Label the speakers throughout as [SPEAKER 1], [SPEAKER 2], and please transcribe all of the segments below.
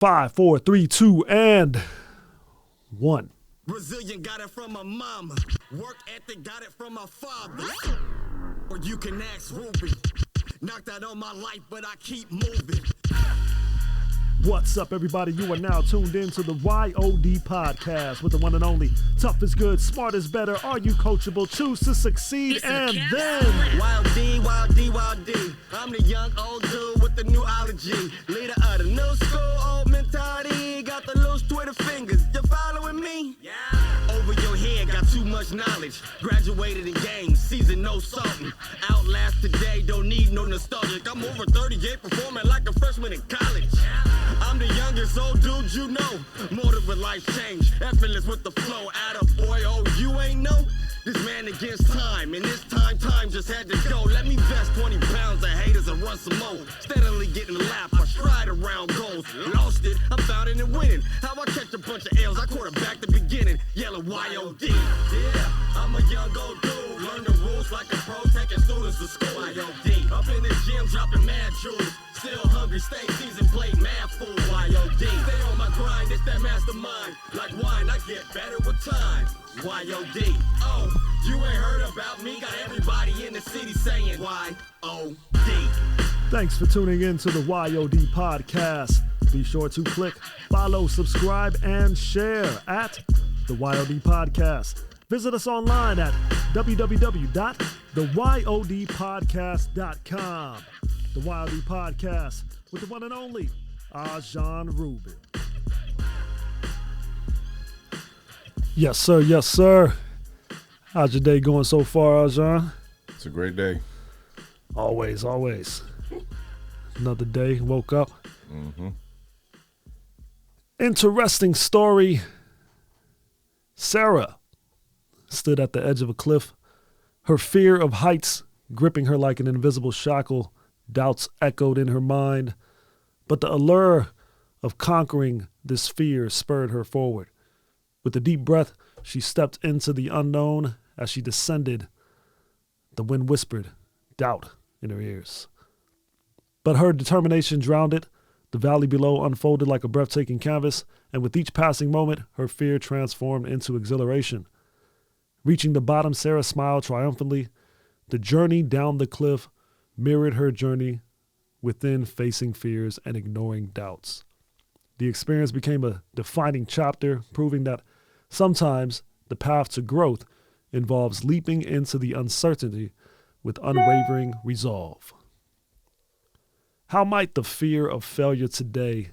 [SPEAKER 1] 5, 4, 3, 2, and 1.
[SPEAKER 2] Brazilian got it from my mama. Work ethic got it from my father. Or you can ask Ruby. Knocked out on my life, but I keep moving.
[SPEAKER 1] What's up, everybody? You are now tuned in to the YOD podcast with the one and only Tough is Good, Smart is Better, Are You Coachable, Choose to Succeed, and then...
[SPEAKER 2] Wild D, Wild D, Wild D. I'm the young old dude with the new ology. Leader of the new school, old mentality. Got the loose Twitter fingers. You following me? Yeah. Over your head, got too much knowledge. Graduated in games, season no salting. Outlast today, don't need no nostalgic. I'm over 38, performing like a freshman in college. I'm the youngest old dude you know. Motive with life change, effortless with the flow. Atta boy, oh, you ain't know? This man against time, and this time just had to go. Let me vest 20 pounds of haters and run some more. Steadily getting lapped, I stride around goals. Lost it, I'm found it and winning. How I catch a bunch of L's, I quarterback the beginning. Yelling YOD. Yeah, I'm a young old dude. Learn the rules like a pro, taking students to school. YOD. Up in the gym, dropping mad jewels. Still hungry, stay seasoned, play mad fool. YOD. Stay on my grind, it's that mastermind. Like wine, I get better with time. YOD. Oh, you ain't heard about me. Got everybody in the city saying YOD.
[SPEAKER 1] Thanks for tuning in to the YOD podcast. Be sure to click follow, subscribe, and share at the YOD podcast. Visit us online at www.theyodpodcast.com. The YOD podcast with the one and only Ajan Rubin. Yes, sir. Yes, sir. How's your day going so far, Ajan?
[SPEAKER 3] It's a great day.
[SPEAKER 1] Always, always. Another day, woke up.
[SPEAKER 3] Mm-hmm.
[SPEAKER 1] Interesting story. Sarah stood at the edge of a cliff, her fear of heights gripping her like an invisible shackle. Doubts echoed in her mind, but the allure of conquering this fear spurred her forward. With a deep breath, she stepped into the unknown. As she descended, the wind whispered doubt in her ears. But her determination drowned it. The valley below unfolded like a breathtaking canvas, and with each passing moment, her fear transformed into exhilaration. Reaching the bottom, Sarah smiled triumphantly. The journey down the cliff mirrored her journey within, facing fears and ignoring doubts. The experience became a defining chapter, proving that sometimes the path to growth involves leaping into the uncertainty with unwavering resolve. How might the fear of failure today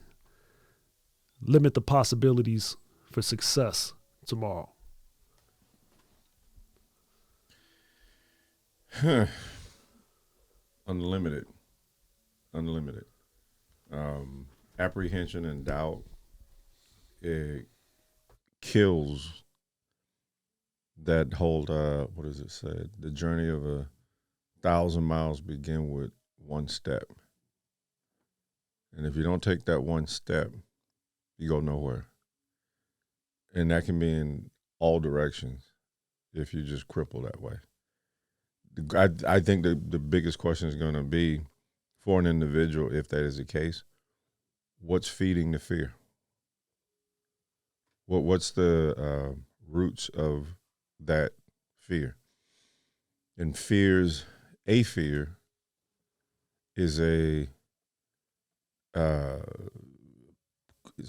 [SPEAKER 1] limit the possibilities for success tomorrow?
[SPEAKER 3] Unlimited. Apprehension and doubt, it kills that whole, what does it say? The journey of 1,000 miles begin with one step. And if you don't take that one step, you go nowhere. And that can be in all directions if you just cripple that way. I think the biggest question is going to be for an individual, if that is the case, what's feeding the fear? What's the roots of that fear? And a fear is it's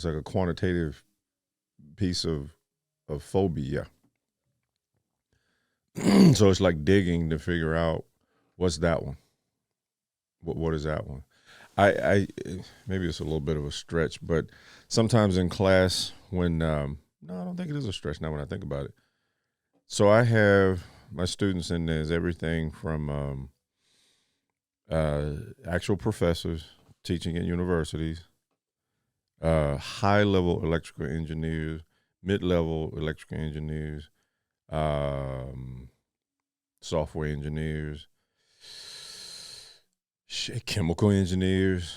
[SPEAKER 3] like a quantitative piece of phobia. So it's like digging to figure out what's that one. What is that one? I maybe it's a little bit of a stretch, but sometimes in class when no, I don't think it is a stretch now when I think about it. So I have my students in there's everything from actual professors teaching at universities, high-level electrical engineers, mid-level electrical engineers, software engineers, chemical engineers,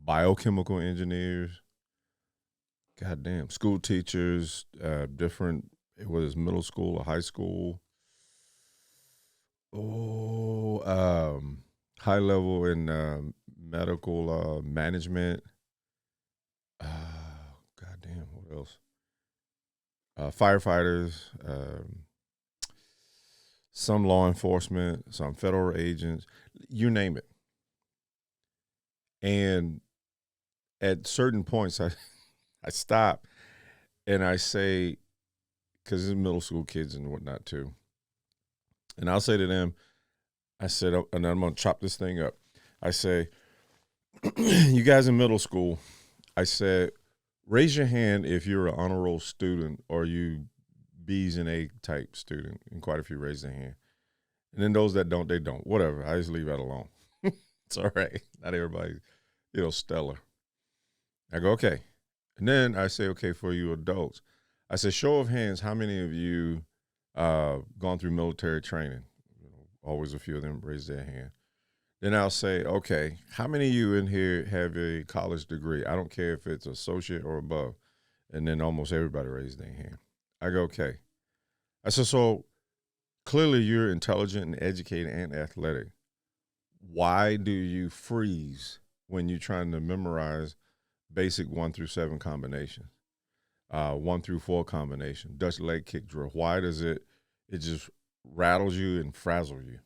[SPEAKER 3] biochemical engineers, goddamn, school teachers, different, whether it's middle school or high school, high level in medical management, else? Firefighters, some law enforcement, some federal agents, you name it. And at certain points, I stop and I say, because it's middle school kids and whatnot too, and I'll say to them, I said, oh, and I'm going to chop this thing up. I say, you guys in middle school, I said, raise your hand if you're an honor roll student or you B's and A type student, and quite a few raise their hand. And then those that don't, they don't. Whatever. I just leave that alone. It's all right. Not everybody, stellar. I go, okay. And then I say, okay, for you adults, I said, show of hands, how many of you gone through military training? Always a few of them raise their hand. Then I'll say, okay, how many of you in here have a college degree? I don't care if it's associate or above. And then almost everybody raised their hand. I go, okay. I said, so clearly you're intelligent and educated and athletic. Why do you freeze when you're trying to memorize basic 1 through 7 combinations, 1 through 4 combination, Dutch leg kick drill? Why does it just rattles you and frazzles you?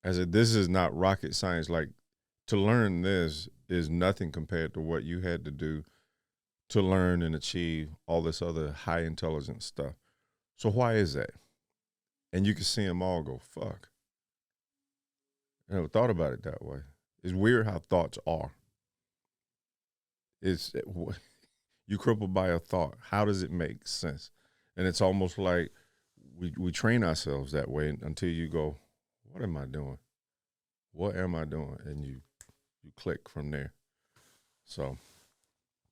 [SPEAKER 3] I said, this is not rocket science. Like, to learn this is nothing compared to what you had to do to learn and achieve all this other high intelligence stuff. So why is that? And you can see them all go, fuck. I never thought about it that way. It's weird how thoughts are. You crippled by a thought. How does it make sense? And it's almost like we train ourselves that way until you go, what am I doing? What am I doing? And you click from there. So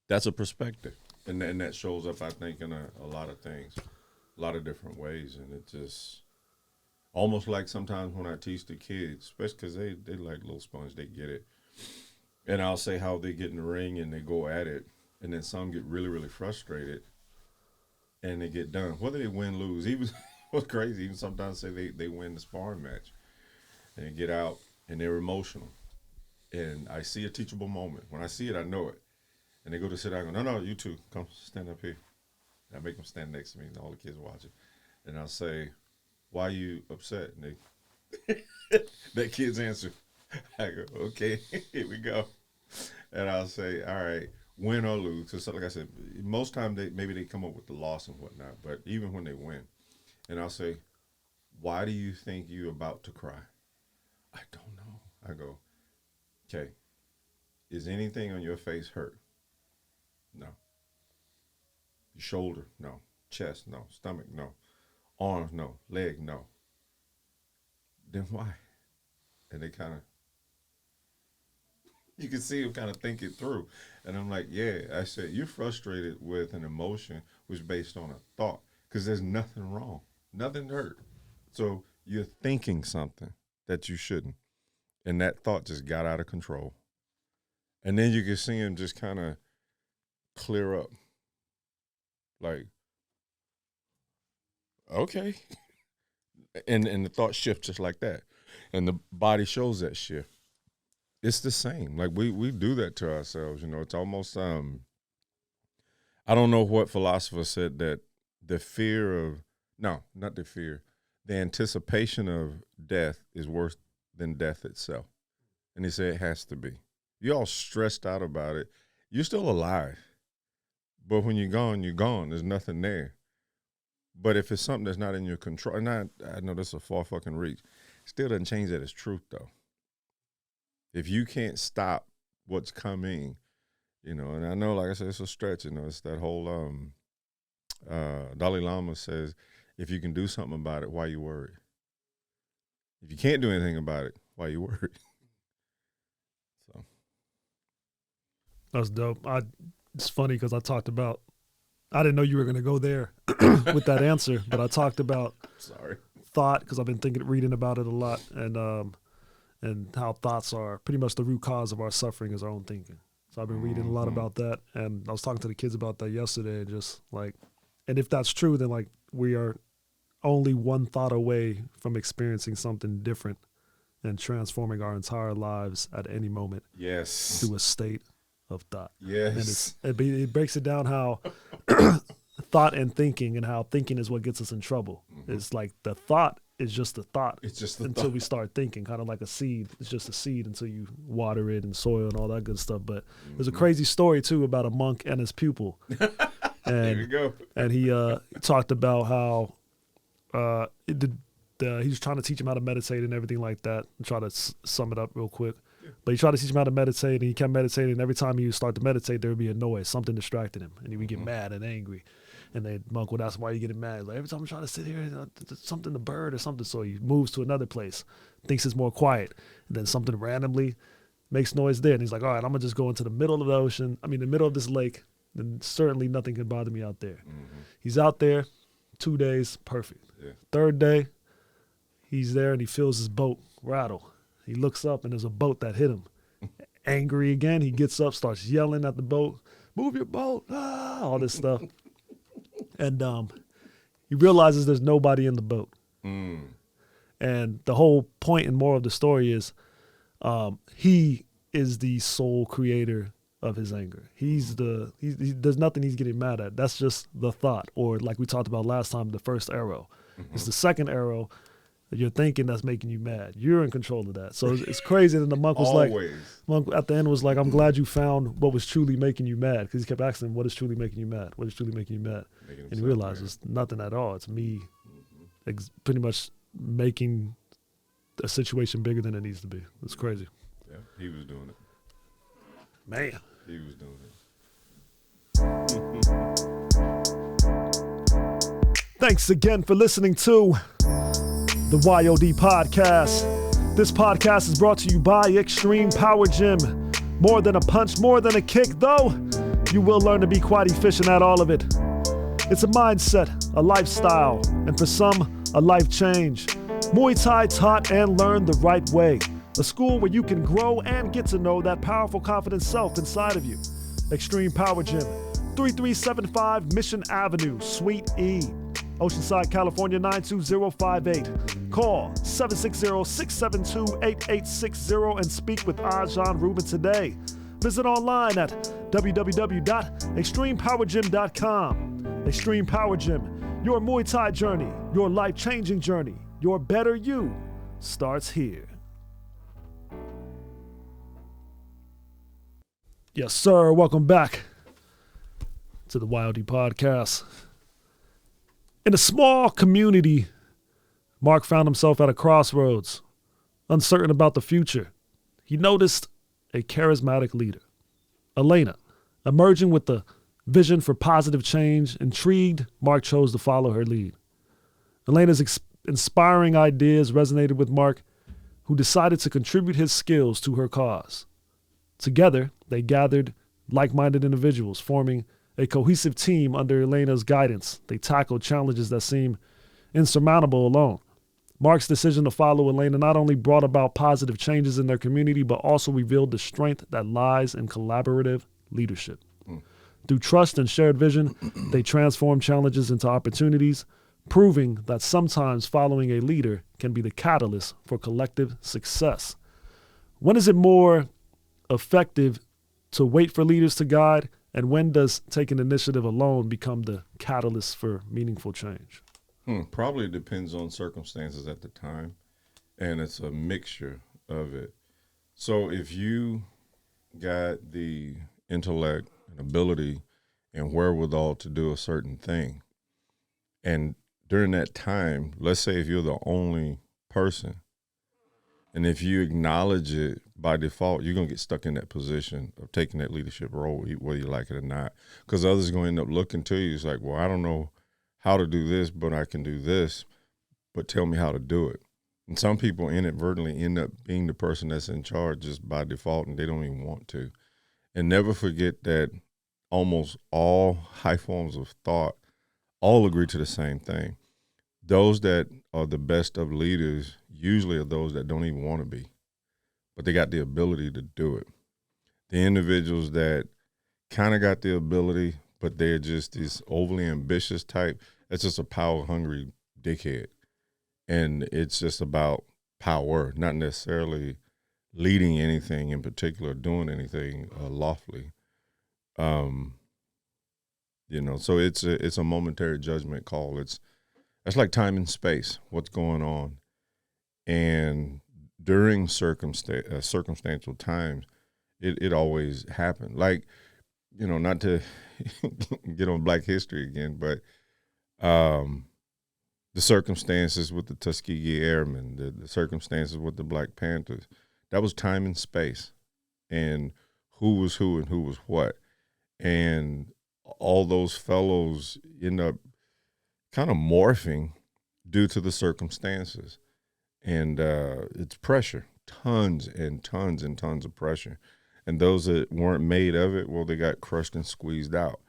[SPEAKER 3] that's a perspective. And that shows up, I think, in a lot of things, a lot of different ways. And it just almost like sometimes when I teach the kids, especially because they like little sponge, they get it. And I'll say how they get in the ring and they go at it. And then some get really, really frustrated and they get done. Whether they win, lose, even what's crazy, even sometimes say they win the sparring match and they get out and they're emotional. And I see a teachable moment. When I see it, I know it. And they go to sit down and go, no, you two, come stand up here. And I make them stand next to me and all the kids watching. And I'll say, why are you upset? And that kid's answer, I go, okay, here we go. And I'll say, all right, win or lose. So like I said, most times maybe they come up with the loss and whatnot, but even when they win, and I'll say, why do you think you're about to cry? I don't know. I go, okay, is anything on your face hurt? No. Your shoulder? No. Chest? No. Stomach? No. Arms? No. Leg? No. Then why? And they kind of, you can see them kind of think it through. And I'm like, yeah. I said, you're frustrated with an emotion which is based on a thought because there's nothing wrong. Nothing hurt. So you're thinking something that you shouldn't. And that thought just got out of control. And then you can see him just kind of clear up. Like, okay. And the thought shifts just like that. And the body shows that shift. It's the same. Like we do that to ourselves, It's almost I don't know what philosopher said that the anticipation of death is worse than death itself. And he said it has to be. You're all stressed out about it. You're still alive. But when you're gone, you're gone. There's nothing there. But if it's something that's not in your control, and I know this is a far fucking reach, still doesn't change that as truth, though. If you can't stop what's coming, and I know, like I said, it's a stretch, it's that whole, Dalai Lama says, if you can do something about it, why are you worried? If you can't do anything about it, why are you worried? So.
[SPEAKER 1] That's dope. It's funny because I didn't know you were going to go there with that answer, but I talked about thought because I've been reading about it a lot, and how thoughts are pretty much the root cause of our suffering is our own thinking. So I've been reading a lot about that, and I was talking to the kids about that yesterday, just like, and if that's true, then like we are only one thought away from experiencing something different and transforming our entire lives at any moment.
[SPEAKER 3] Yes.
[SPEAKER 1] To a state of thought.
[SPEAKER 3] Yes.
[SPEAKER 1] And it breaks it down how thought and thinking, and how thinking is what gets us in trouble. It's like the thought is just a thought.
[SPEAKER 3] It's just the
[SPEAKER 1] until
[SPEAKER 3] thought.
[SPEAKER 1] we start thinking, kind of like a seed. It's just a seed until you water it and soil and all that good stuff. But there's a crazy story too about a monk and his pupil.
[SPEAKER 3] There you go.
[SPEAKER 1] And he talked about how he was trying to teach him how to meditate and everything like that. And try to sum it up real quick. But he tried to teach him how to meditate, and he kept meditating. And every time he would start to meditate, there would be a noise. Something distracted him, and he would get mad and angry. And the monk would ask him, why are you getting mad? Like, every time I'm trying to sit here, something, a bird or something. So he moves to another place, thinks it's more quiet. And then something randomly makes noise there. And he's like, all right, I'm going to just go into the middle of the ocean. I mean, the middle of this lake. Then certainly nothing can bother me out there. He's out there 2 days, perfect.
[SPEAKER 3] Yeah.
[SPEAKER 1] Third day, he's there and he feels his boat rattle. He looks up and there's a boat that hit him. Angry again, he gets up, starts yelling at the boat, move your boat, all this stuff. And he realizes there's nobody in the boat. And the whole point and moral of the story is he is the sole creator of his anger. There's nothing he's getting mad at. That's just the thought. Or like we talked about last time, the first arrow. It's the second arrow that you're thinking that's making you mad. You're in control of that. So it's crazy. And the monk was monk at the end was like, I'm glad you found what was truly making you mad. Because he kept asking him, what is truly making you mad? What is truly making you mad? And he realized it's nothing at all. It's me pretty much making a situation bigger than it needs to be. It's crazy.
[SPEAKER 3] Yeah, he was doing it.
[SPEAKER 1] Man.
[SPEAKER 3] He was doing it.
[SPEAKER 1] Thanks again for listening to the YOD Podcast. This podcast is brought to you by Extreme Power Gym. More than a punch, more than a kick, though, you will learn to be quite efficient at all of it. It's a mindset, a lifestyle, and for some, a life change. Muay Thai taught and learned the right way. A school where you can grow and get to know that powerful, confident self inside of you. Extreme Power Gym, 3375 Mission Avenue, Suite E, Oceanside, California, 92058. Call 760-672-8860 and speak with Ajan Rubin today. Visit online at www.extremepowergym.com. Extreme Power Gym, your Muay Thai journey, your life-changing journey, your better you starts here. Yes, sir. Welcome back to the YOD Podcast. In a small community, Mark found himself at a crossroads, uncertain about the future. He noticed a charismatic leader, Elena, emerging with a vision for positive change. Intrigued, Mark chose to follow her lead. Elena's inspiring ideas resonated with Mark, who decided to contribute his skills to her cause. Together, they gathered like-minded individuals, forming a cohesive team under Elena's guidance. They tackled challenges that seemed insurmountable alone. Mark's decision to follow Elena not only brought about positive changes in their community, but also revealed the strength that lies in collaborative leadership. Through trust and shared vision, they transformed challenges into opportunities, proving that sometimes following a leader can be the catalyst for collective success. When is it more effective to wait for leaders to guide, and when does taking initiative alone become the catalyst for meaningful change?
[SPEAKER 3] Probably depends on circumstances at the time, and it's a mixture of it. So if you got the intellect and ability and wherewithal to do a certain thing, and during that time, let's say if you're the only person, and if you acknowledge it by default, you're going to get stuck in that position of taking that leadership role, whether you like it or not, because others are going to end up looking to you. It's like, well, I don't know how to do this, but I can do this, but tell me how to do it. And some people inadvertently end up being the person that's in charge just by default, and they don't even want to. And never forget that almost all high forms of thought all agree to the same thing. Those that are the best of leaders usually are those that don't even want to be, but they got the ability to do it. The individuals that kind of got the ability, but they're just this overly ambitious type, that's just a power-hungry dickhead. And it's just about power, not necessarily leading anything in particular, doing anything lawfully. So it's a momentary judgment call. It's like time and space, what's going on. And during circumstantial times, it always happened. Like, not to get on Black History again, but the circumstances with the Tuskegee Airmen, the circumstances with the Black Panthers, that was time and space, and who was who and who was what. And all those fellows end up kind of morphing due to the circumstances. And it's pressure, tons and tons and tons of pressure. And those that weren't made of it, well, they got crushed and squeezed out.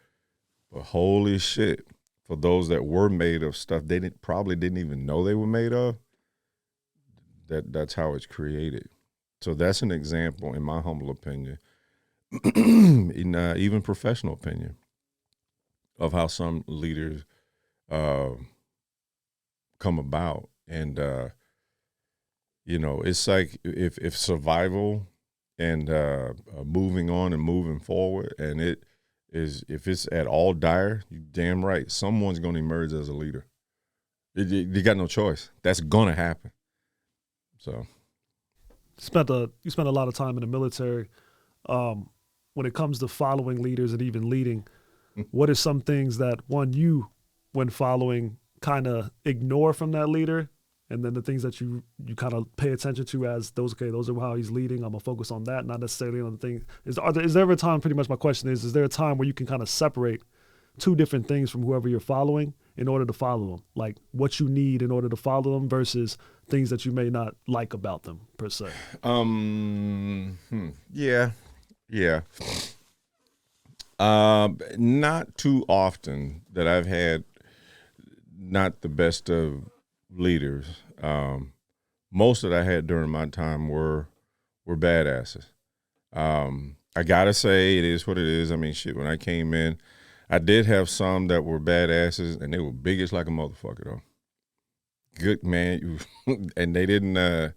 [SPEAKER 3] But holy shit, for those that were made of stuff they probably didn't even know they were made of, that's how it's created. So that's an example, in my humble opinion, in even professional opinion, of how some leaders come about. And it's like if survival and moving on and moving forward, and if it's at all dire, you damn right, someone's going to emerge as a leader. You got no choice. That's going to happen. So,
[SPEAKER 1] you spent a lot of time in the military. When it comes to following leaders and even leading, what are some things that you, when following, kind of ignore from that leader? And then the things that you kind of pay attention to as those are how he's leading. I'm going to focus on that, not necessarily on the thing. Is there ever a time, pretty much my question is there a time where you can kind of separate two different things from whoever you're following in order to follow them? Like what you need in order to follow them versus things that you may not like about them, per se.
[SPEAKER 3] Yeah. Not too often that I've had not the best of leaders. Most that I had during my time were badasses. I gotta say, it is what it is. I mean, shit, when I came in, I did have some that were badasses, and they were biggest like a motherfucker, though. Good, man. And they didn't, it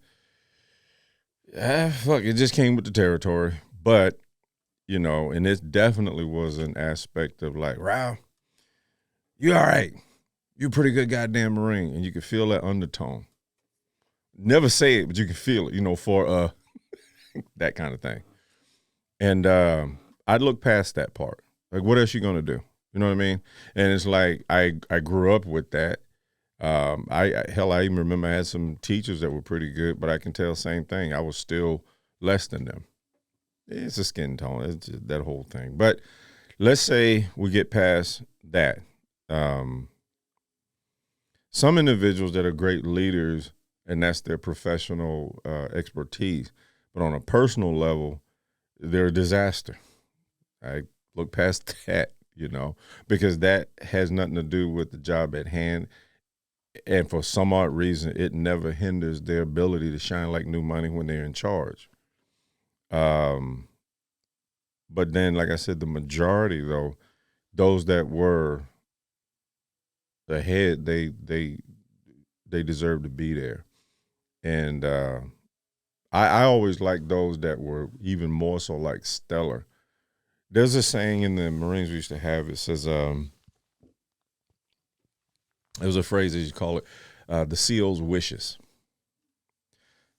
[SPEAKER 3] just came with the territory. But, and it definitely was an aspect of like, Ralph, you all right. You a pretty good goddamn Marine. And you can feel that undertone. Never say it, but you can feel it, for that kind of thing. And I'd look past that part. Like, what else you gonna do? You know what I mean? And it's like I grew up with that. I even remember I had some teachers that were pretty good, but I can tell same thing. I was still less than them. It's a skin tone. It's just that whole thing. But let's say we get past that. Some individuals that are great leaders, and that's their professional expertise. But on a personal level, they're a disaster. I look past that, because that has nothing to do with the job at hand. And for some odd reason, it never hinders their ability to shine like new money when they're in charge. But then, like I said, the majority, though, those that were the head, they deserve to be there. And I always liked those that were even more so like stellar. There's a saying in the Marines we used to have. It says, it was a phrase, as you call it, the CO's wishes.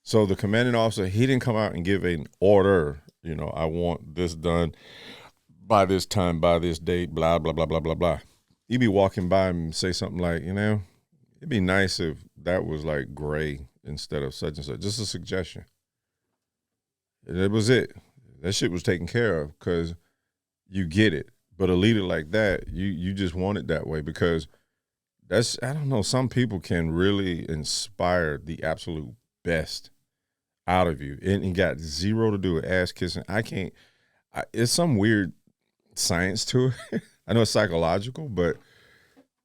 [SPEAKER 3] So the commanding officer, he didn't come out and give an order, I want this done by this time, by this date, blah, blah, blah, blah, blah, blah. He'd be walking by and say something like, it'd be nice if that was like gray instead of such and such. Just a suggestion. And it was it. That shit was taken care of because you get it. But a leader like that, you just want it that way because I don't know, some people can really inspire the absolute best out of you and got zero to do with ass kissing. It's some weird science to it. I know it's psychological, but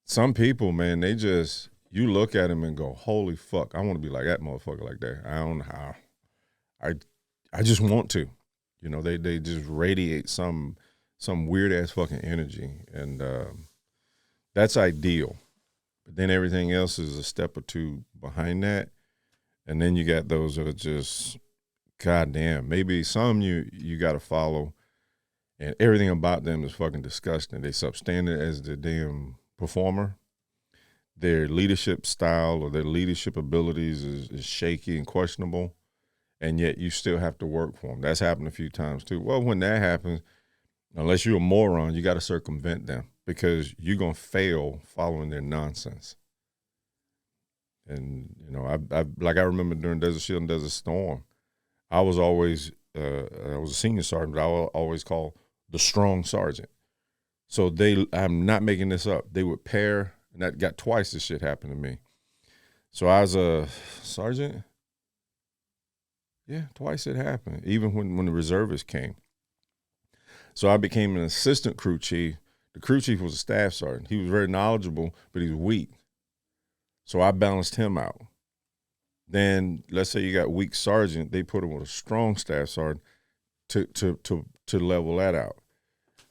[SPEAKER 3] some people, man, you look at them and go, holy fuck, I want to be like that motherfucker like that. I don't know how. I just want to. They just radiate some weird ass fucking energy. And that's ideal. But then everything else is a step or two behind that. And then you got those that are just, goddamn, maybe some you got to follow. and everything about them is fucking disgusting. They substandard as the damn performer. Their leadership style or their leadership abilities is shaky and questionable, and yet you still have to work for them. That's happened a few times too. Well, when that happens, unless you're a moron, you got to circumvent them because you're going to fail following their nonsense. And, you know, I remember during Desert Shield and Desert Storm, I was always, I was a senior sergeant, but I was always called the strong sergeant. So I'm not making this up. They would pair, and that got twice this shit happened to me. So I was a sergeant. Yeah, twice it happened, even when the reservists came. So I became an assistant crew chief. The crew chief was a staff sergeant. He was very knowledgeable, but he was weak. So I balanced him out. Then let's say you got weak sergeant, they put him with a strong staff sergeant to level that out.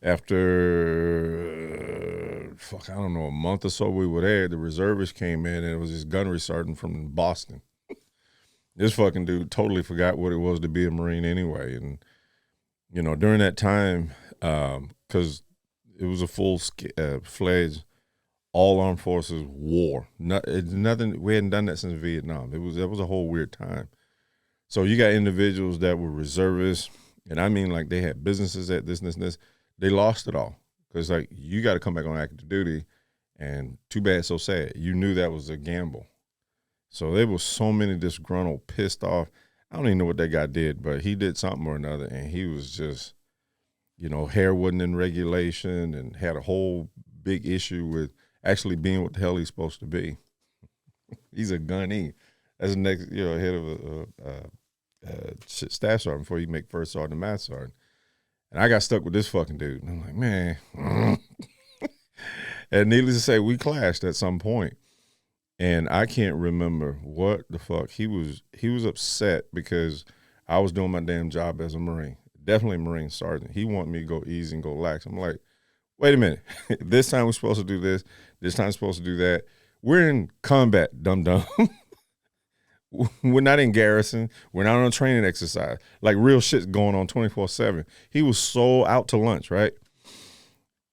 [SPEAKER 3] After I don't know, a month or so we were there, the reservist came in and it was this gunnery sergeant from Boston. This fucking dude totally forgot what it was to be a Marine anyway. And, you know, during that time, because it was a full-fledged all-armed forces war. Nothing. We hadn't done that since Vietnam. That was a whole weird time. So you got individuals that were reservists, and I mean like they had businesses at this. They lost it all because like you got to come back on active duty, and too bad, so sad. You knew that was a gamble. So there was so many disgruntled, pissed off. I don't even know what that guy did, but he did something or another, and he was just, you know, hair wasn't in regulation and had a whole big issue with actually being what the hell he's supposed to be. He's a gunny. That's the next, you know, head of a staff sergeant before you make first sergeant and master sergeant. And I got stuck with this fucking dude. And I'm like, man. And needless to say, we clashed at some point. And I can't remember what the fuck. He was upset because I was doing my damn job as a Marine. Definitely a Marine sergeant. He wanted me to go easy and go lax. I'm like, wait a minute. This time we're supposed to do this. This time we're supposed to do that. We're in combat, dum-dum. We're not in garrison. We're not on a training exercise. Like real shit's going on 24/7. He was so out to lunch, right?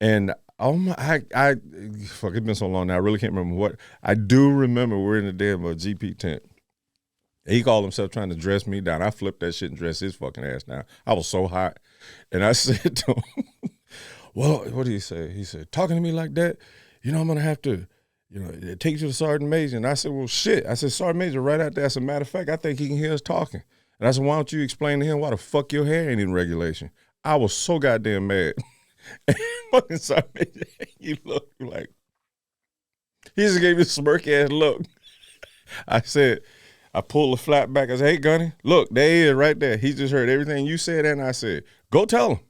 [SPEAKER 3] And fuck, it's been so long now. I really can't remember what. I do remember we're in the damn GP tent. He called himself trying to dress me down. I flipped that shit and dressed his fucking ass down. I was so hot. And I said to him, well, what did he say? He said, talking to me like that, you know, I'm going to have to, you know, take you to the Sergeant Major. And I said, well, shit. I said, Sergeant Major, right out there. As a matter of fact, I think he can hear us talking. And I said, why don't you explain to him why the fuck your hair ain't in regulation? I was so goddamn mad. Fucking Sergeant Major, you look like, he just gave me a smirk ass look. I said, I pulled the flap back. I said, hey, Gunny, look, there he is right there. He just heard everything you said, and I said, go tell him.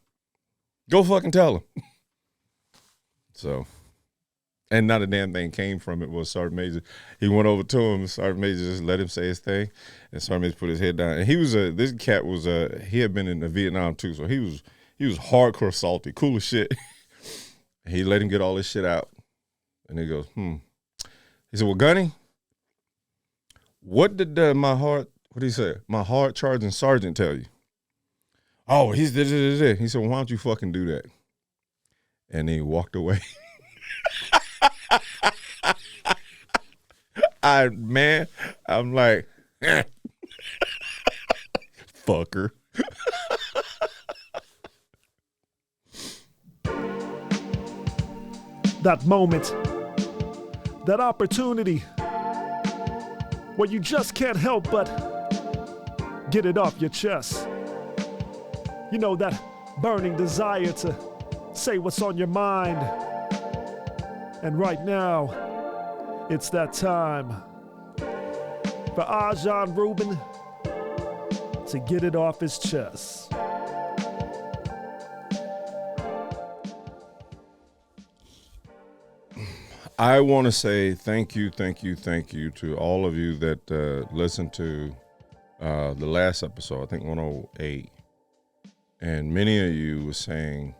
[SPEAKER 3] Go fucking tell him. So, and not a damn thing came from it. Was Sergeant Major. He went over to him. Sergeant Major just let him say his thing, and Sergeant Major put his head down. And he was this cat was he had been in the Vietnam too, so he was hardcore salty, cool as shit. He let him get all this shit out, and he goes, He said, well, Gunny, what did my hard charging sergeant tell you? Oh, he's this. He said, well, why don't you fucking do that? And he walked away. I'm like, fucker.
[SPEAKER 1] That moment, that opportunity where you just can't help but get it off your chest. You know, that burning desire to say what's on your mind. And right now, it's that time for Arjan Rubin to get it off his chest.
[SPEAKER 3] I want to say thank you to all of you that listened to the last episode, I think 108. And many of you were saying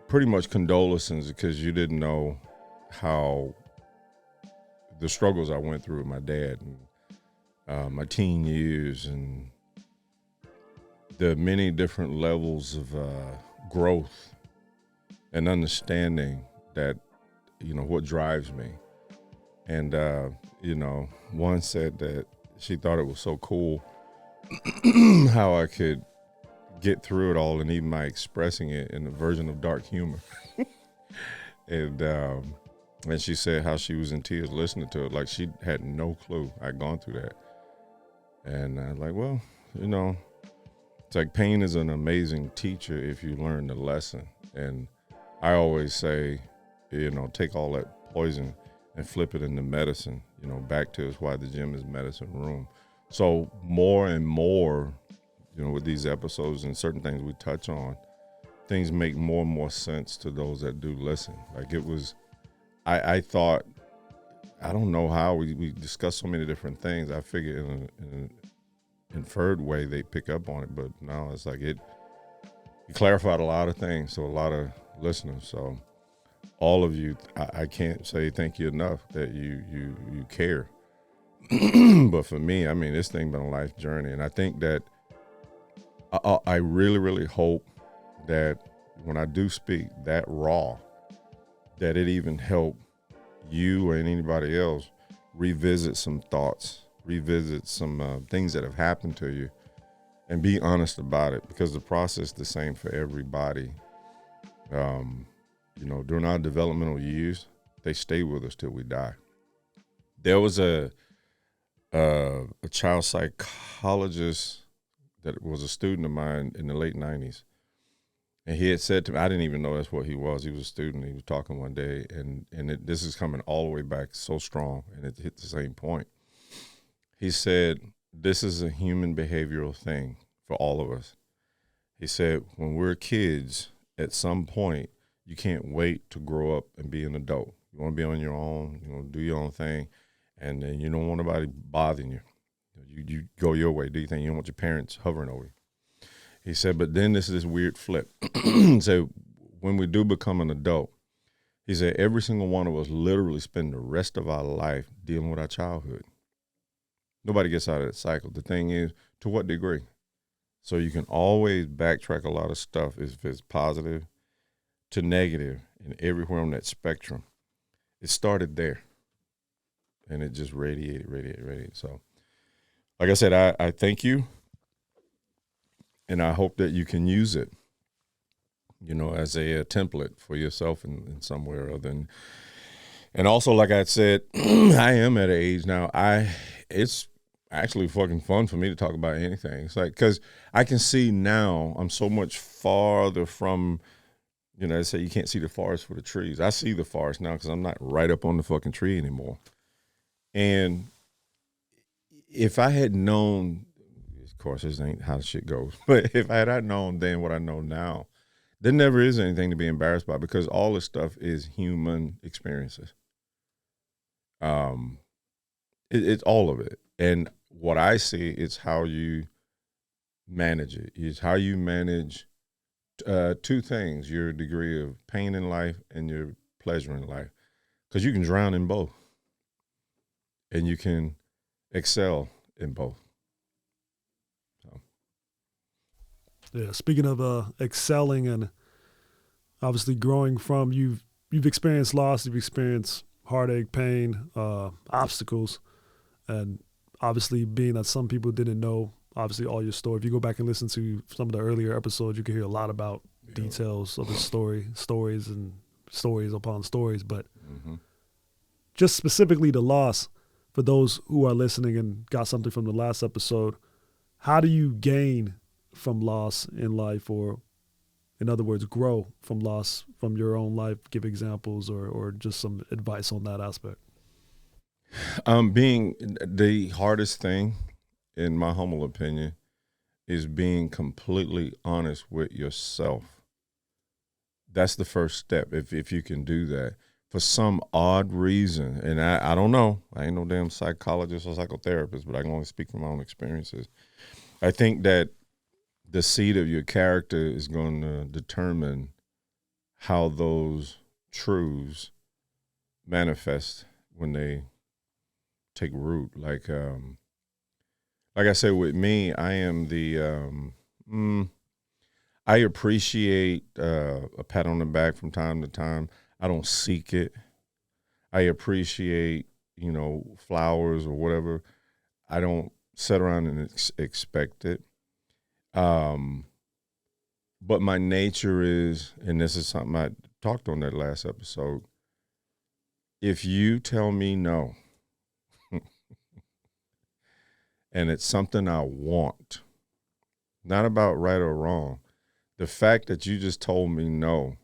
[SPEAKER 3] pretty much condolences because you didn't know how the struggles I went through with my dad and my teen years and the many different levels of growth and understanding that, what drives me. And, one said that she thought it was so cool how I could get through it all, and even by expressing it in a version of dark humor. And she said how she was in tears listening to it, like she had no clue I'd gone through that. And I was like, well, it's like pain is an amazing teacher if you learn the lesson. And I always say, take all that poison and flip it into medicine. Back to it's why the gym is medicine room. So more and more, with these episodes and certain things we touch on, things make more and more sense to those that do listen. Like it was, I thought, I don't know how we discussed so many different things. I figured in an inferred way they pick up on it, but now it's like it clarified a lot of things to a lot of listeners. So all of you, I can't say thank you enough that you care. But for me, I mean, this thing been a life journey, and I think that I really, really hope that when I do speak that raw, that it even help you or anybody else revisit some thoughts, revisit some things that have happened to you, and be honest about it, because the process is the same for everybody. During our developmental years, they stay with us till we die. There was a child psychologist that was a student of mine in the late 90s. And he had said to me, I didn't even know that's what he was. He was a student. He was talking one day, and this is coming all the way back so strong, and it hit the same point. He said, this is a human behavioral thing for all of us. He said, when we're kids, at some point, you can't wait to grow up and be an adult. You want to be on your own, do your own thing, and then you don't want nobody bothering you. You go your way, do your thing. You don't want your parents hovering over you. He said, but then this is this weird flip. So when we do become an adult, he said, every single one of us literally spend the rest of our life dealing with our childhood. Nobody gets out of that cycle. The thing is, to what degree? So you can always backtrack a lot of stuff if it's positive to negative and everywhere on that spectrum. It started there, and it just radiated. So like I said, I thank you. And I hope that you can use it, as a template for yourself in some way or other. And also, like I said, I am at an age now, it's actually fucking fun for me to talk about anything. It's like, because I can see now I'm so much farther from, they say you can't see the forest for the trees. I see the forest now because I'm not right up on the fucking tree anymore. And if I had known, of course, this ain't how shit goes. But if I had known then what I know now, there never is anything to be embarrassed by, because all this stuff is human experiences. It's all of it. And what I see is how you manage it. Is how you manage two things: your degree of pain in life and your pleasure in life. Because you can drown in both, and you can excel in both.
[SPEAKER 1] Yeah, speaking of excelling and obviously growing from, you've experienced loss, you've experienced heartache, pain, obstacles, and obviously being that some people didn't know, obviously, all your story. If you go back and listen to some of the earlier episodes, you can hear a lot about details of the stories and stories upon stories. But just specifically the loss, for those who are listening and got something from the last episode, how do you gain from loss in life, or in other words, grow from loss from your own life? Give examples or just some advice on that aspect.
[SPEAKER 3] Being the hardest thing, in my humble opinion, is being completely honest with yourself. That's the first step. If you can do that, for some odd reason, and I don't know, I ain't no damn psychologist or psychotherapist, but I can only speak from my own experiences. I think that the seed of your character is going to determine how those truths manifest when they take root. Like I said, with me, I am the I appreciate a pat on the back from time to time. I don't seek it. I appreciate, flowers or whatever. I don't sit around and expect it. But my nature is, and this is something I talked on that last episode, if you tell me no, and it's something I want, not about right or wrong, the fact that you just told me no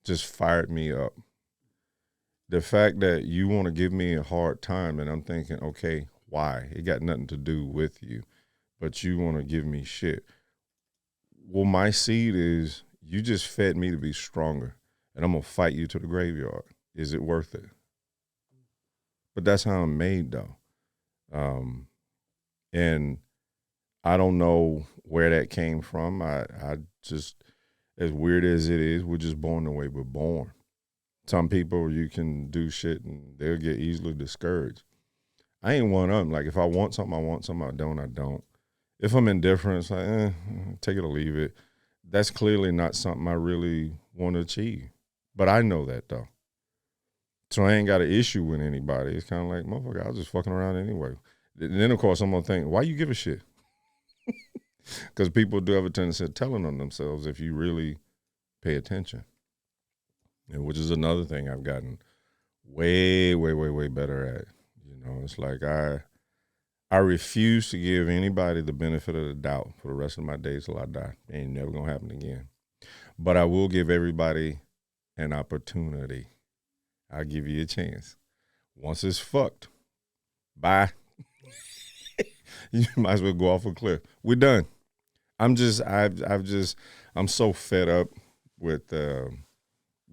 [SPEAKER 3] just fired me up. The fact that you want to give me a hard time and I'm thinking, okay, why? It got nothing to do with you, but you want to give me shit. Well, my seed is you just fed me to be stronger and I'm going to fight you to the graveyard. Is it worth it? But that's how I'm made, though. And I don't know where that came from. I just, as weird as it is, we're just born the way we're born. Some people, you can do shit and they'll get easily discouraged. I ain't one of them. Like, if I want something, I want something. I don't. If I'm indifferent, it's like, take it or leave it. That's clearly not something I really want to achieve. But I know that, though. So I ain't got an issue with anybody. It's kind of like, motherfucker, I was just fucking around anyway. And then, of course, I'm going to think, why you give a shit? Because people do have a tendency of telling on themselves if you really pay attention. And which is another thing I've gotten way, way, way, way better at. It's like I refuse to give anybody the benefit of the doubt for the rest of my days till I die. It ain't never going to happen again. But I will give everybody an opportunity. I'll give you a chance. Once it's fucked, bye. You might as well go off a cliff. We're done. I'm so fed up with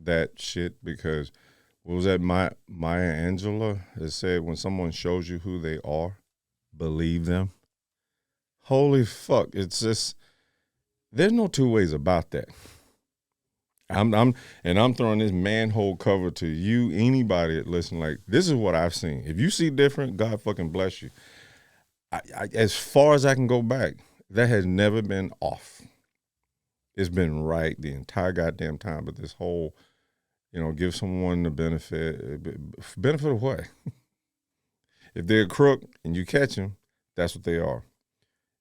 [SPEAKER 3] that shit because what was that? Maya Angelou has said, when someone shows you who they are, believe them. Holy fuck. It's just, there's no two ways about that. I'm throwing this manhole cover to you, anybody that listen, like, this is what I've seen. If you see different, God fucking bless you. I as far as I can go back, that has never been off. It's been right the entire goddamn time. But this whole, give someone the benefit of what? If they're a crook and you catch them, that's what they are.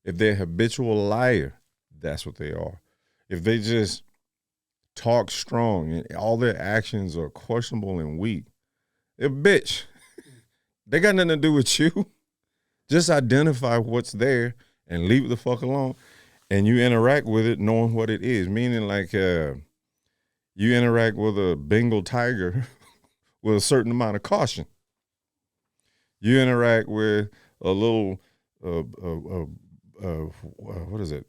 [SPEAKER 3] If they're a habitual liar, that's what they are. If they just talk strong and all their actions are questionable and weak, they're a bitch. They got nothing to do with you. Just identify what's there and leave it the fuck alone. And you interact with it knowing what it is. Meaning like you interact with a Bengal tiger with a certain amount of caution. You interact with a little, what is it?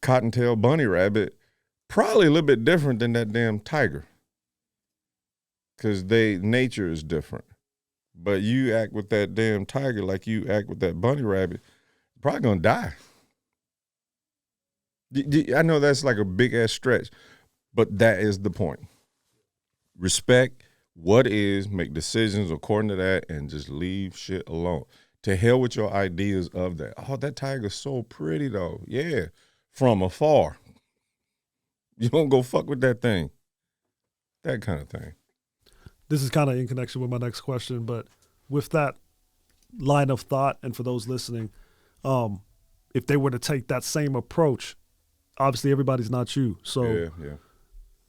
[SPEAKER 3] Cottontail bunny rabbit, probably a little bit different than that damn tiger. Because nature is different. But you act with that damn tiger like you act with that bunny rabbit, you're probably going to die. I know that's like a big-ass stretch, but that is the point. Respect what is, make decisions according to that, and just leave shit alone. To hell with your ideas of that. Oh, that tiger's so pretty, though. Yeah, from afar. You don't go fuck with that thing. That kind of thing.
[SPEAKER 1] This is kind of in connection with my next question, but with that line of thought, and for those listening, if they were to take that same approach, obviously everybody's not you. So
[SPEAKER 3] yeah.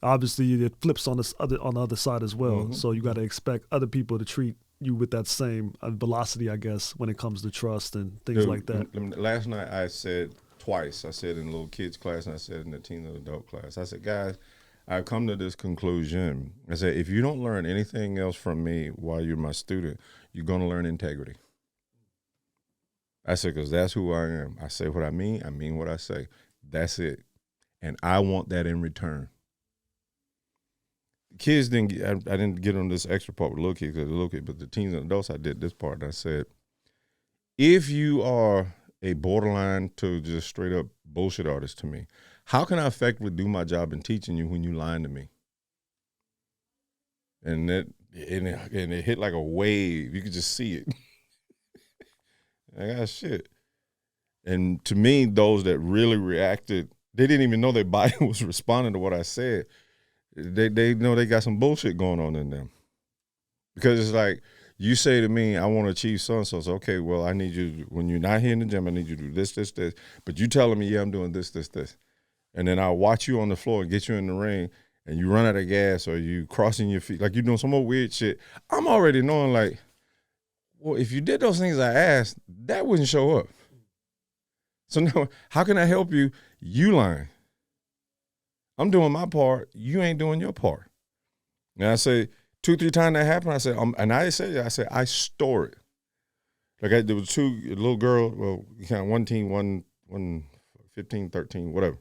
[SPEAKER 1] Obviously it flips on the other side as well. Mm-hmm. So you got to expect other people to treat you with that same velocity, I guess, when it comes to trust and things like that.
[SPEAKER 3] Last night I said twice. I said in the little kids class and I said in the teen and adult class. I said, guys, I've come to this conclusion. I said, if you don't learn anything else from me while you're my student, you're going to learn integrity. I said, because that's who I am. I say what I mean what I say. That's it. And I want that in return. Kids I didn't get on this extra part with little kids, but the teens and adults, I did this part. And I said, if you are a borderline to just straight up bullshit artist to me, how can I effectively do my job in teaching you when you lying to me? And it hit like a wave. You could just see it. I got shit. And to me, those that really reacted, they didn't even know their body was responding to what I said. They know they got some bullshit going on in them. Because it's like, you say to me, I want to achieve so-and-so. So, okay, well, I need you, when you're not here in the gym, I need you to do this, this, this. But you telling me, yeah, I'm doing this, this, this. And then I'll watch you on the floor and get you in the ring, and you run out of gas or you crossing your feet, like you're doing some more weird shit. I'm already knowing, like, well, if you did those things I asked, that wouldn't show up. So now, how can I help you? You lying. I'm doing my part. You ain't doing your part. And I say, 2-3 times that happened, I said, and I said, I store it. Like there was two little girl, well, kind of one team, one 15, 13, whatever.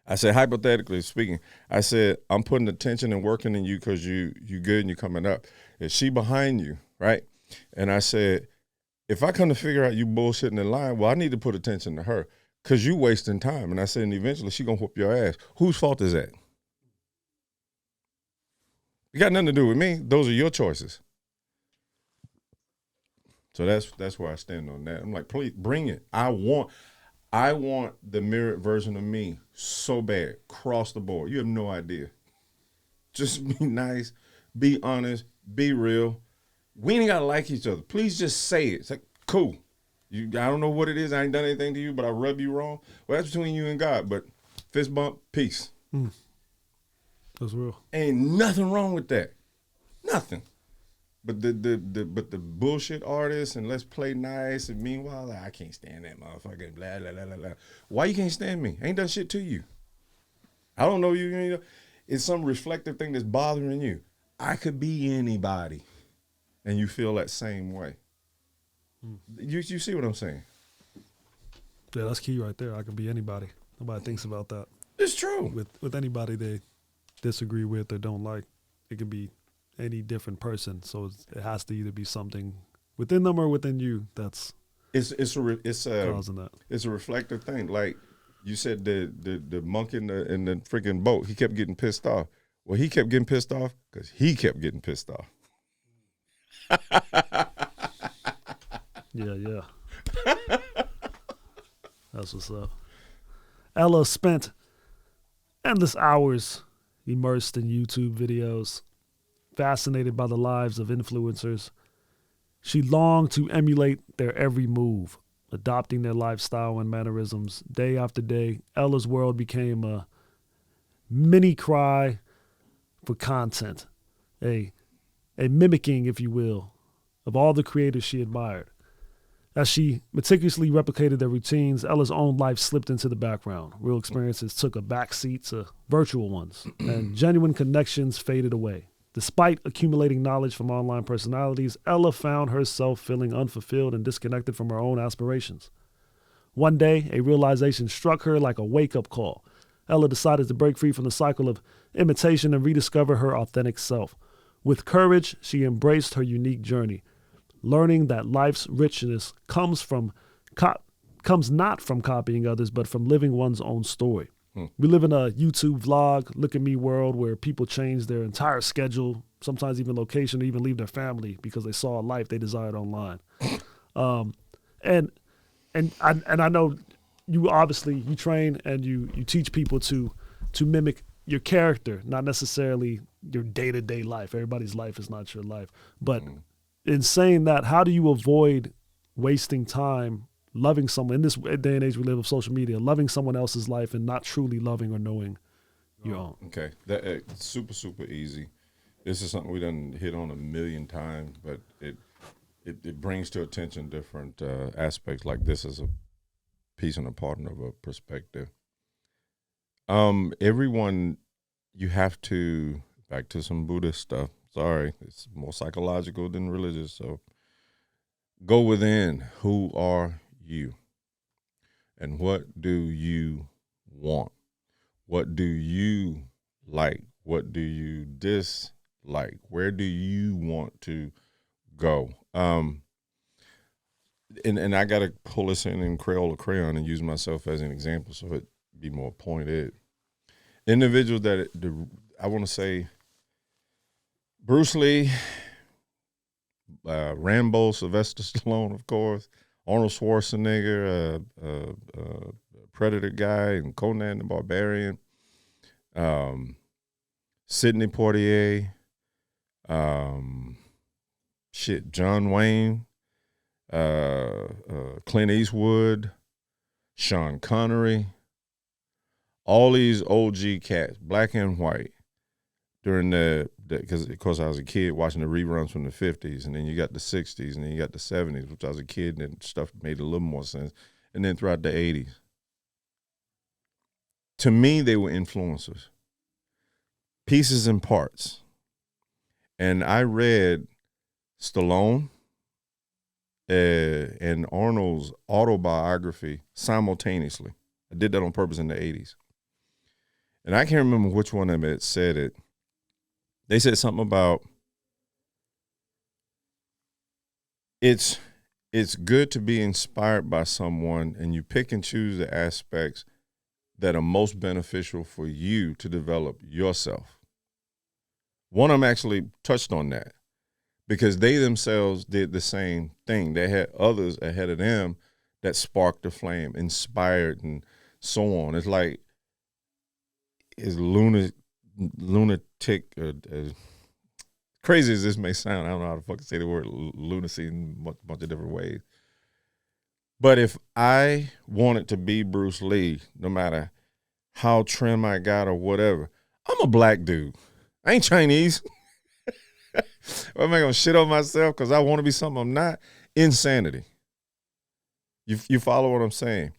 [SPEAKER 3] I said, hypothetically speaking, I said, I'm putting attention and working in you because you good and you coming up. Is she behind you, right? And I said, if I come to figure out you bullshitting in line, well, I need to put attention to her because you wasting time. And I said, and eventually she going to whoop your ass. Whose fault is that? It got nothing to do with me. Those are your choices. So that's where I stand on that. I'm like, please bring it. I want the mirrored version of me so bad, across the board. You have no idea. Just be nice, be honest, be real. We ain't gotta like each other. Please just say it. It's like, cool. I don't know what it is. I ain't done anything to you, but I rub you wrong. Well, that's between you and God. But fist bump, peace.
[SPEAKER 1] That's real.
[SPEAKER 3] Ain't nothing wrong with that. Nothing. But the bullshit artists and let's play nice and meanwhile, like, I can't stand that motherfucker. Blah, blah, blah, blah, blah. Why you can't stand me? I ain't done shit to you. I don't know you. It's some reflective thing that's bothering you. I could be anybody, and you feel that same way. You see what I'm saying?
[SPEAKER 1] Yeah, that's key right there. I could be anybody. Nobody thinks about that.
[SPEAKER 3] It's true.
[SPEAKER 1] With anybody they disagree with or don't like, it could be any different person. So it has to either be something within them or within you that's
[SPEAKER 3] it's
[SPEAKER 1] causing that.
[SPEAKER 3] It's a reflective thing. Like you said, the monk in the freaking boat, he kept getting pissed off. Well, he kept getting pissed off because he kept getting pissed off.
[SPEAKER 1] Yeah. That's what's up. Ella spent endless hours immersed in YouTube videos, fascinated by the lives of influencers. She longed to emulate their every move, adopting their lifestyle and mannerisms. Day after day, Ella's world became a mini cry for content, a mimicking, if you will, of all the creators she admired. As she meticulously replicated their routines, Ella's own life slipped into the background. Real experiences took a backseat to virtual ones, and genuine connections faded away. Despite accumulating knowledge from online personalities, Ella found herself feeling unfulfilled and disconnected from her own aspirations. One day, a realization struck her like a wake-up call. Ella decided to break free from the cycle of imitation and rediscover her authentic self. With courage, she embraced her unique journey, learning that life's richness comes not from copying others, but from living one's own story. We live in a YouTube vlog, look at me world where people change their entire schedule, sometimes even location, or even leave their family because they saw a life they desired online. And I know you obviously you train and you teach people to mimic your character, not necessarily your day-to-day life. Everybody's life is not your life, but in saying that, how do you avoid wasting time loving someone in this day and age we live of social media, loving someone else's life and not truly loving or knowing your own?
[SPEAKER 3] Okay, that super easy. This is something we done hit on a million times, but it brings to attention different aspects. Like this is a piece and a part of a perspective. Everyone, you have to back to some Buddhist stuff. Sorry, it's more psychological than religious. So go within. Who are you? And what do you want? What do you like? What do you dislike? Where do you want to go? And I got to pull this in Crayola crayon and use myself as an example so it be more pointed. Individuals that I want to say Bruce Lee, Rambo, Sylvester Stallone, of course, Arnold Schwarzenegger, Predator guy, and Conan the Barbarian, Sidney Poitier, John Wayne, Clint Eastwood, Sean Connery, all these OG cats, black and white, during because of course I was a kid watching the reruns from the 50s, and then you got the 60s, and then you got the 70s, which I was a kid, and then stuff made a little more sense, and then throughout the 80s. To me, they were influencers, pieces and parts. And I read Stallone and Arnold's autobiography simultaneously. I did that on purpose in the 80s. And I can't remember which one of them had said it. They said something about it's good to be inspired by someone, and you pick and choose the aspects that are most beneficial for you to develop yourself. One of them actually touched on that because they themselves did the same thing. They had others ahead of them that sparked the flame, inspired, and so on. It's like, it's lunatic, crazy as this may sound, I don't know how to fucking say the word lunacy in a bunch of different ways. But if I wanted to be Bruce Lee, no matter how trim I got or whatever, I'm a black dude. I ain't Chinese. Am I going to shit on myself because I want to be something I'm not? Insanity. You follow what I'm saying?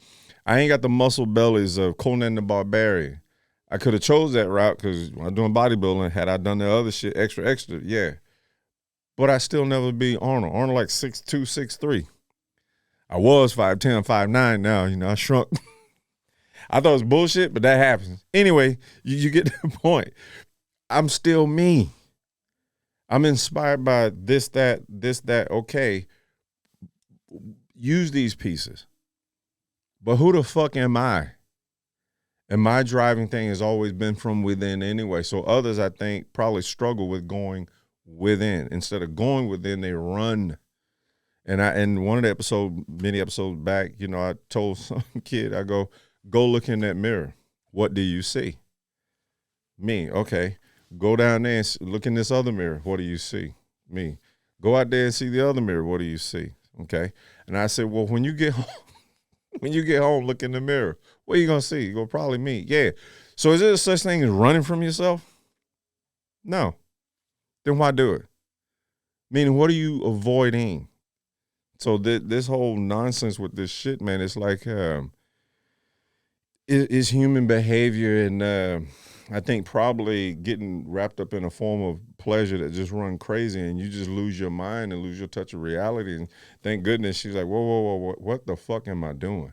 [SPEAKER 3] I ain't got the muscle bellies of Conan the Barbarian. I could have chose that route because when I'm doing bodybuilding, had I done the other shit extra, yeah. But I still never be Arnold. Arnold like 6'2", 6'3". I was 5'10", 5'9". Now, I shrunk. I thought it was bullshit, but that happens. Anyway, you get the point. I'm still me. I'm inspired by this, that. Okay, use these pieces. But who the fuck am I? And my driving thing has always been from within anyway. So others, I think, probably struggle with going within. Instead of going within, they run. And one of the many episodes back, I told some kid, I go look in that mirror. What do you see? Me. Okay. Go down there and look in this other mirror. What do you see? Me. Go out there and see the other mirror. What do you see? Okay. And I said, well, when you get home, look in the mirror. What are you going to see? You go, probably me. Yeah. So is there such thing as running from yourself? No. Then why do it? Meaning, what are you avoiding? So this whole nonsense with this shit, man, it's like it's human behavior, and I think probably getting wrapped up in a form of pleasure that just run crazy, and you just lose your mind and lose your touch of reality. And thank goodness she's like, whoa, what the fuck am I doing?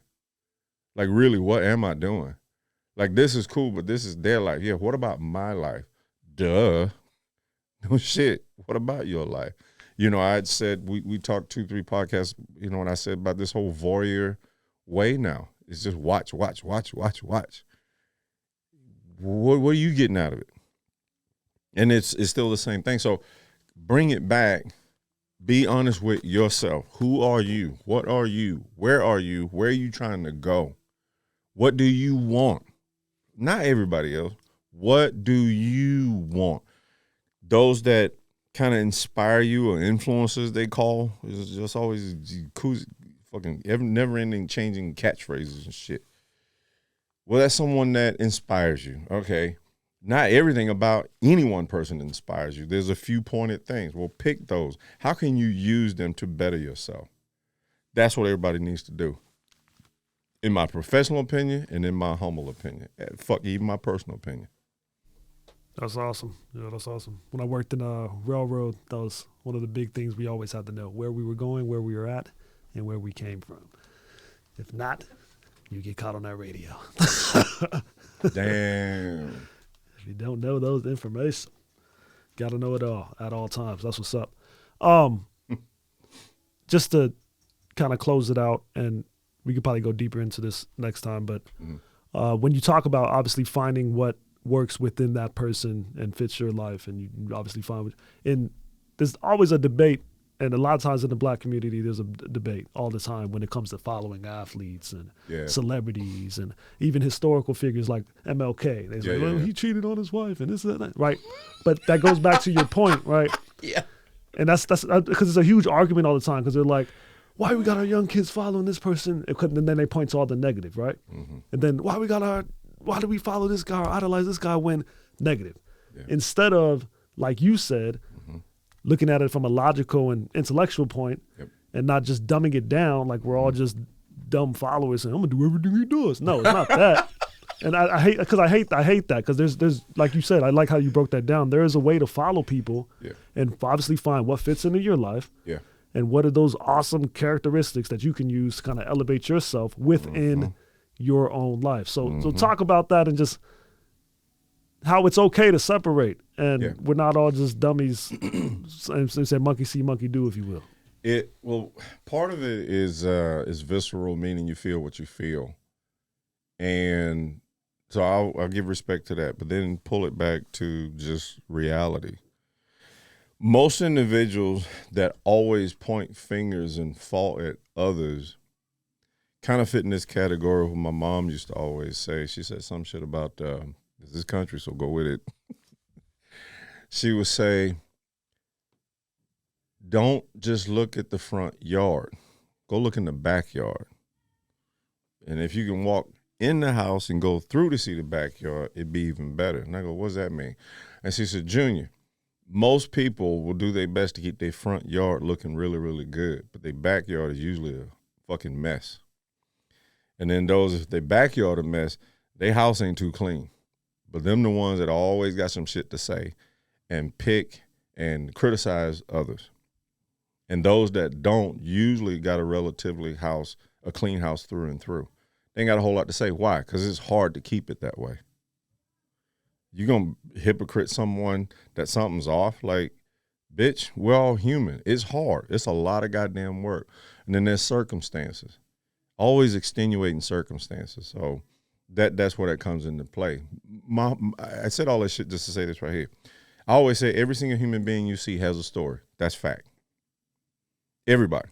[SPEAKER 3] Like, really, what am I doing? Like, this is cool, but this is their life. Yeah, what about my life? Duh. No shit. What about your life? I had said, we talked 2-3 podcasts, and I said about this whole voyeur way now. It's just watch. What are you getting out of it? And it's still the same thing. So bring it back. Be honest with yourself. Who are you? What are you? Where are you? Where are you trying to go? What do you want? Not everybody else. What do you want? Those that kind of inspire you, or influencers they call, is just always fucking never-ending changing catchphrases and shit. Well, that's someone that inspires you. Okay. Not everything about any one person inspires you. There's a few pointed things. Well, pick those. How can you use them to better yourself? That's what everybody needs to do. In my professional opinion and in my humble opinion. Fuck, even my personal opinion.
[SPEAKER 1] That's awesome. Yeah, that's awesome. When I worked in a railroad, that was one of the big things we always had to know. Where we were going, where we were at, and where we came from. If not, you get caught on that radio.
[SPEAKER 3] Damn.
[SPEAKER 1] If you don't know those information, got to know it all at all times. That's what's up. Just to kind of close it out, and we could probably go deeper into this next time, but when you talk about obviously finding what works within that person and fits your life, and you obviously find, and there's always a debate And a lot of times in the black community, there's a debate all the time when it comes to following athletes and celebrities and even historical figures like MLK. They say, well, he cheated on his wife and this and that, right? But that goes back to your point, right?
[SPEAKER 3] Yeah.
[SPEAKER 1] And that's because it's a huge argument all the time because they're like, why we got our young kids following this person? And then they point to all the negative, right? Mm-hmm. And then why do we follow this guy or idolize this guy when negative? Yeah. Instead of, like you said, looking at it from a logical and intellectual point and not just dumbing it down like we're all just dumb followers and I'm gonna do everything he does. No, it's not that. And I hate that because there's like you said, I like how you broke that down. There is a way to follow people and obviously find what fits into your life and what are those awesome characteristics that you can use to kind of elevate yourself within your own life. So talk about that and just how it's okay to separate and we're not all just dummies and say monkey see, monkey do, if you will.
[SPEAKER 3] Part of it is visceral, meaning you feel what you feel. And so I'll give respect to that, but then pull it back to just reality. Most individuals that always point fingers and fault at others kind of fit in this category of what my mom used to always say. She said some shit about this country, so go with it. She would say, don't just look at the front yard. Go look in the backyard. And if you can walk in the house and go through to see the backyard, it'd be even better. And I go, what does that mean? And she said, Junior, most people will do their best to keep their front yard looking really, really good, but their backyard is usually a fucking mess. And then those, if their backyard a mess, their house ain't too clean. But them the ones that always got some shit to say and pick and criticize others. And those that don't usually got a relatively a clean house through and through. They ain't got a whole lot to say. Why? Because it's hard to keep it that way. You're going to hypocrite someone that something's off. Like, bitch, we're all human. It's hard. It's a lot of goddamn work. And then there's circumstances. Always extenuating circumstances. So that's where that comes into play. I said all this shit just to say this right here. I always say every single human being you see has a story. That's fact. Everybody.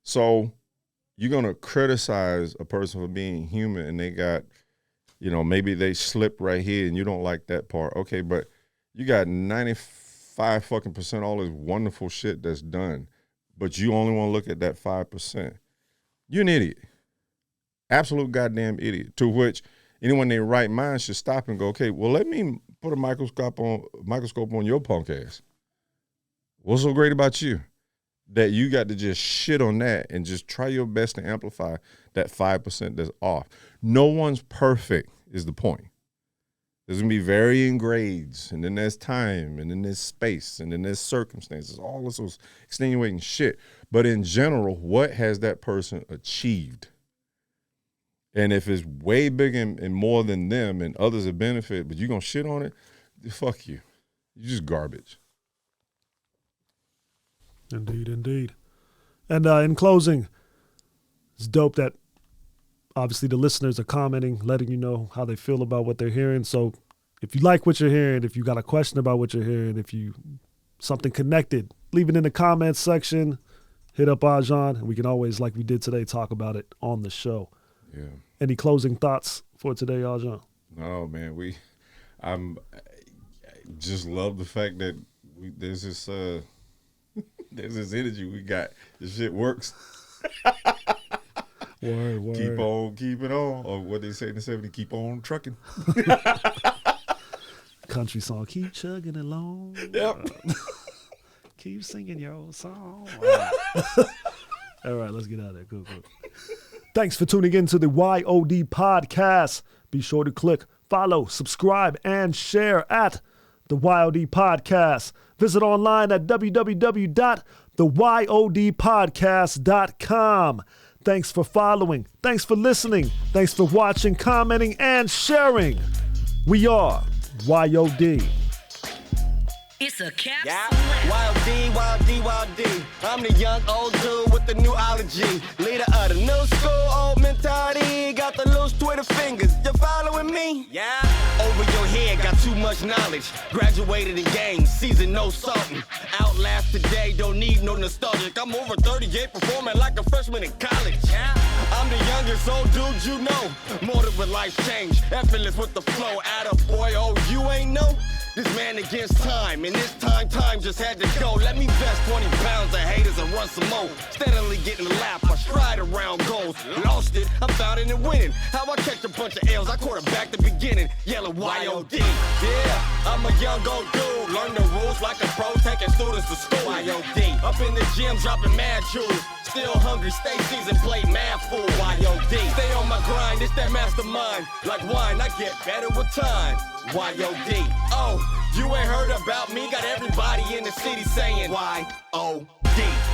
[SPEAKER 3] So you're going to criticize a person for being human and they got, maybe they slipped right here and you don't like that part. Okay, but you got 95% all this wonderful shit that's done, but you only want to look at that 5%. You're an idiot. Absolute goddamn idiot. To which anyone in their right mind should stop and go, okay, well, let me put a microscope on your punk ass. What's so great about you that you got to just shit on that and just try your best to amplify that 5% that's off? No one's perfect is the point. There's going to be varying grades, and then there's time, and then there's space, and then there's circumstances, all this was extenuating shit. But in general, what has that person achieved? And if it's way bigger and more than them and others have benefited, but you're going to shit on it, fuck you. You're just garbage.
[SPEAKER 1] Indeed. And in closing, it's dope that obviously the listeners are commenting, letting you know how they feel about what they're hearing. So if you like what you're hearing, if you got a question about what you're hearing, if you something connected, leave it in the comments section. Hit up Ajan, and we can always, like we did today, talk about it on the show.
[SPEAKER 3] Yeah.
[SPEAKER 1] Any closing thoughts for today, Ajan?
[SPEAKER 3] No, man. I just love the fact that there's this energy we got. This shit works.
[SPEAKER 1] Word.
[SPEAKER 3] Keep on keeping on, or what they say in the 70s, keep on trucking.
[SPEAKER 1] Country song, keep chugging along.
[SPEAKER 3] Yep.
[SPEAKER 1] Keep singing your old song. All right, let's get out of there. Cool. Thanks for tuning in to the YOD Podcast. Be sure to click follow, subscribe, and share at the YOD Podcast. Visit online at www.theyodpodcast.com. Thanks for following. Thanks for listening. Thanks for watching, commenting, and sharing. We are YOD.
[SPEAKER 4] It's a capsule.
[SPEAKER 2] Yeah. Wild D, Wild D, Wild D. I'm the young old dude with the new ology. Leader of the new school, old mentality. Got the loose Twitter fingers. You following me? Yeah. Over your head, got too much knowledge. Graduated in games, season no salting. Outlast today, don't need no nostalgic. I'm over 38, performing like a freshman in college. Yeah. I'm the youngest old dude you know. Motive with life change, effortless with the flow. Atta boy, oh you ain't know. This man against time, and this time just had to go. Let me vest 20 pounds of haters and run some more. Steadily getting the lap, I stride around goals. Lost it, I'm found in and winning. How I catch a bunch of L's, I quarterback the beginning. Yellow Y-O-D, yeah, I'm a young old dude. Learn the rules like a pro, taking students to school. Y-O-D, up in the gym, dropping mad jewels. Still hungry, stay seasoned, play mad fool. Y-O-D, stay on my grind, it's that mastermind. Like wine, I get better with time. Y-O-D, oh, you ain't heard about me. Got everybody in the city saying Y-O-D.